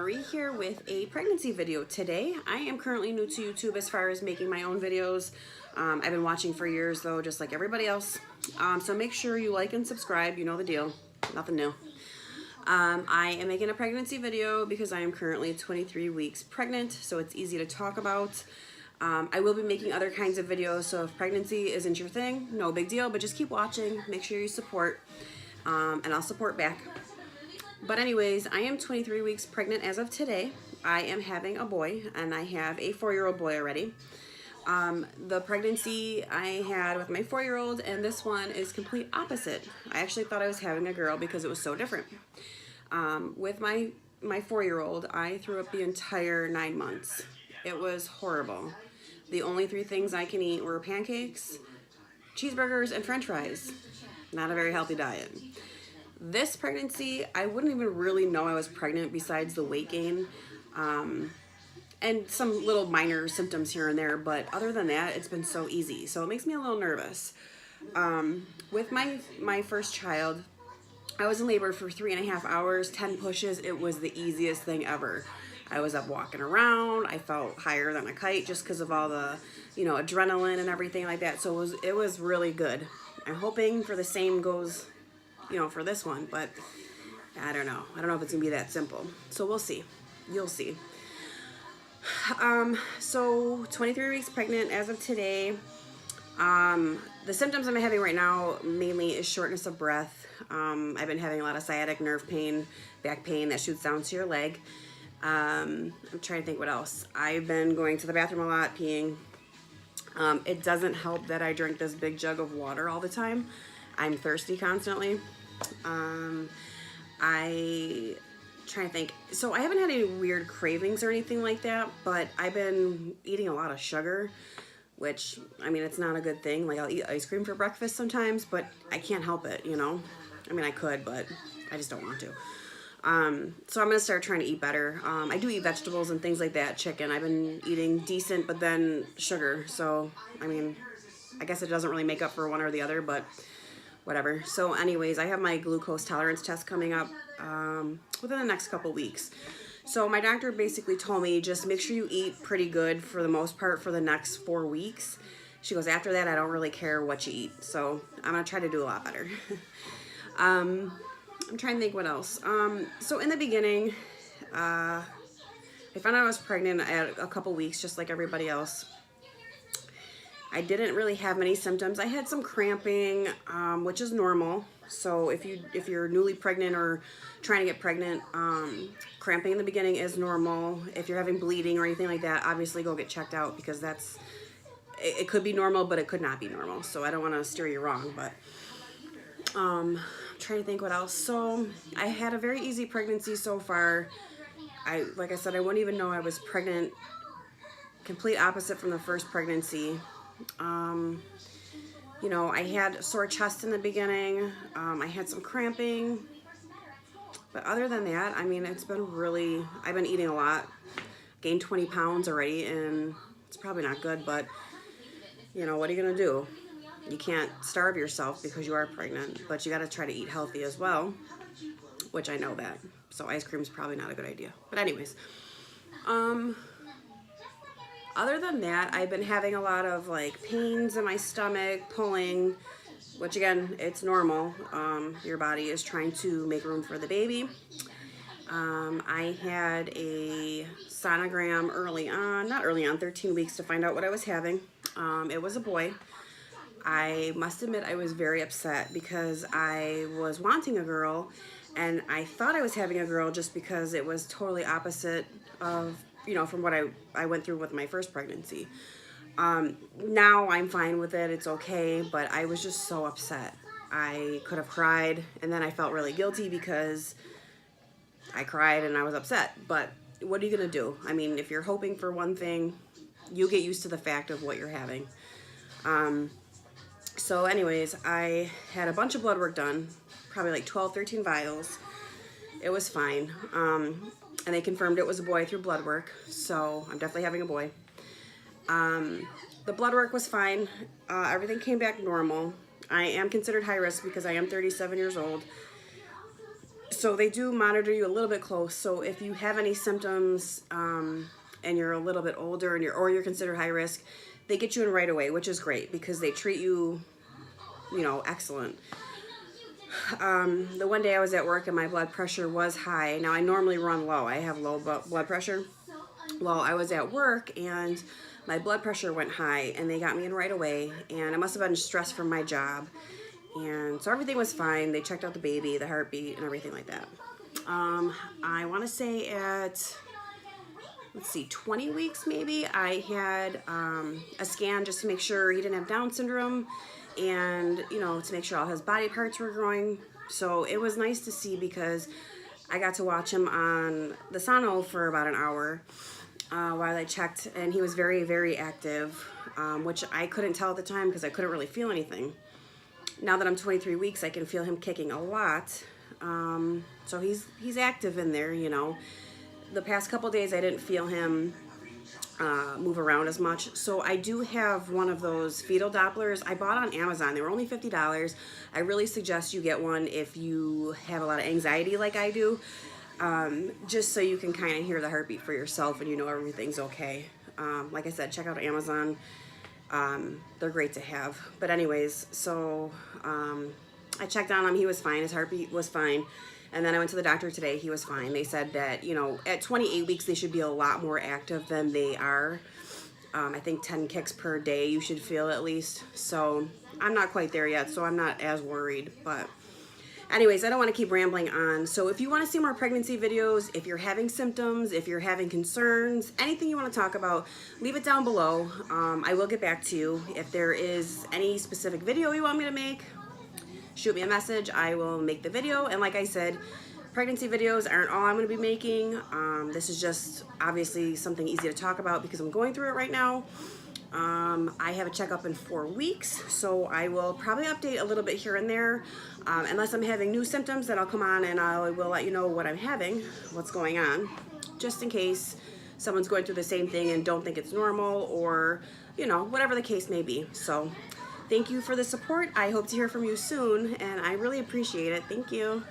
Marie here with a pregnancy video today. I am currently new to YouTube as far as making my own videos. I've been watching for years though, just like everybody else. So make sure you like and subscribe, you know the deal, nothing new. I am making a pregnancy video because I am currently 23 weeks pregnant, so it's easy to talk about. I will be making other kinds of videos, so if pregnancy isn't your thing, no big deal, but just keep watching, make sure you support, and I'll support back. But anyways, I am 23 weeks pregnant as of today. I am having a boy, and I have a 4-year-old boy already. The pregnancy I had with my 4-year-old and this one is complete opposite. I actually thought I was having a girl because it was so different. With my 4-year-old, I threw up the entire 9 months. It was horrible. The only 3 things I can eat were pancakes, cheeseburgers, and french fries. Not a very healthy diet. This pregnancy, I wouldn't even really know I was pregnant besides the weight gain and some little minor symptoms here and there, but other than that, it's been so easy. So it makes me a little nervous. With my first child, I was in labor for 3.5 hours, 10 pushes. It was the easiest thing ever. I was up walking around. I felt higher than a kite just because of all the, adrenaline and everything like that. So it was really good. I'm hoping for the same goes for this one, but I don't know. I don't know if it's gonna be that simple. So we'll see. You'll see. So 23 weeks pregnant as of today. The symptoms I'm having right now mainly is shortness of breath. I've been having a lot of sciatic nerve pain, back pain that shoots down to your leg. I'm trying to think what else. I've been going to the bathroom a lot, peeing. It doesn't help that I drink this big jug of water all the time. I'm thirsty constantly. I trying to think. So I haven't had any weird cravings or anything like that, but I've been eating a lot of sugar, which, I mean, it's not a good thing. Like, I'll eat ice cream for breakfast sometimes, but I can't help it, I mean, I could, but I just don't want to. So I'm going to start trying to eat better. I do eat vegetables and things like that, chicken. I've been eating decent, but then sugar. So, I mean, I guess it doesn't really make up for one or the other, but whatever. So anyways, I have my glucose tolerance test coming up within the next couple weeks. So my doctor basically told me just make sure you eat pretty good for the most part for the next 4 weeks. She goes, after that, I don't really care what you eat. So I'm going to try to do a lot better. I'm trying to think what else. So in the beginning, I found out I was pregnant at a couple weeks, just like everybody else. I didn't really have many symptoms. I had some cramping, which is normal. So if you're newly pregnant or trying to get pregnant, cramping in the beginning is normal. If you're having bleeding or anything like that, obviously go get checked out because it could be normal, but it could not be normal. So I don't want to steer you wrong, but I'm trying to think what else. So I had a very easy pregnancy so far. Like I said, I wouldn't even know I was pregnant. Complete opposite from the first pregnancy. I had a sore chest in the beginning. I had some cramping, but other than that, I mean, I've been eating a lot, gained 20 pounds already, and it's probably not good, but what are you gonna do? You can't starve yourself because you are pregnant, but you got to try to eat healthy as well, which I know that. So ice cream is probably not a good idea, but anyways, other than that, I've been having a lot of pains in my stomach, pulling, which again, it's normal. Your body is trying to make room for the baby. I had a sonogram not early on, 13 weeks to find out what I was having. It was a boy. I must admit I was very upset because I was wanting a girl and I thought I was having a girl just because it was totally opposite of from what I went through with my first pregnancy. Now I'm fine with it. It's okay. But I was just so upset. I could have cried. And then I felt really guilty because I cried and I was upset. But what are you going to do? I mean, if you're hoping for one thing, you get used to the fact of what you're having. So anyways, I had a bunch of blood work done. Probably like 12, 13 vials. It was fine. And they confirmed it was a boy through blood work, so I'm definitely having a boy. The blood work was fine. Everything came back normal. I am considered high risk because I am 37 years old. So they do monitor you a little bit close. So if you have any symptoms and you're a little bit older and you're considered high risk, they get you in right away, which is great because they treat you, you know, excellent. The one day I was at work and my blood pressure was high. Now I normally run low. I have low blood pressure. Well, I was at work and my blood pressure went high and they got me in right away, and I must have been stressed from my job. And so everything was fine. They checked out the baby, the heartbeat, and everything like that. I want to say at, let's see, 20 weeks maybe, I had a scan just to make sure he didn't have Down syndrome and, you know, to make sure all his body parts were growing. So it was nice to see because I got to watch him on the sono for about an hour while I checked, and he was very, very active, which I couldn't tell at the time because I couldn't really feel anything. Now that I'm 23 weeks, I can feel him kicking a lot. So he's active in there, you know. The past couple days, I didn't feel him move around as much. So I do have one of those fetal Dopplers I bought on Amazon. They were only $50. I really suggest you get one if you have a lot of anxiety like I do, just so you can kind of hear the heartbeat for yourself and you know everything's okay. Like I said, check out Amazon. They're great to have. But anyways, so I checked on him. He was fine. His heartbeat was fine. And then I went to the doctor today. He was fine. They said that, you know, at 28 weeks, they should be a lot more active than they are. I think 10 kicks per day you should feel at least. So I'm not quite there yet, so I'm not as worried. But anyways, I don't want to keep rambling on. So if you want to see more pregnancy videos, if you're having symptoms, if you're having concerns, anything you want to talk about, leave it down below. I will get back to you. If there is any specific video you want me to make, shoot me a message. I will make the video. And like I said, pregnancy videos aren't all I'm going to be making. This is just obviously something easy to talk about because I'm going through it right now. I have a checkup in 4 weeks, so I will probably update a little bit here and there. Unless I'm having new symptoms, then I'll come on and I will let you know what I'm having, what's going on, just in case someone's going through the same thing and don't think it's normal, or, you know, whatever the case may be. So thank you for the support. I hope to hear from you soon, and I really appreciate it. Thank you.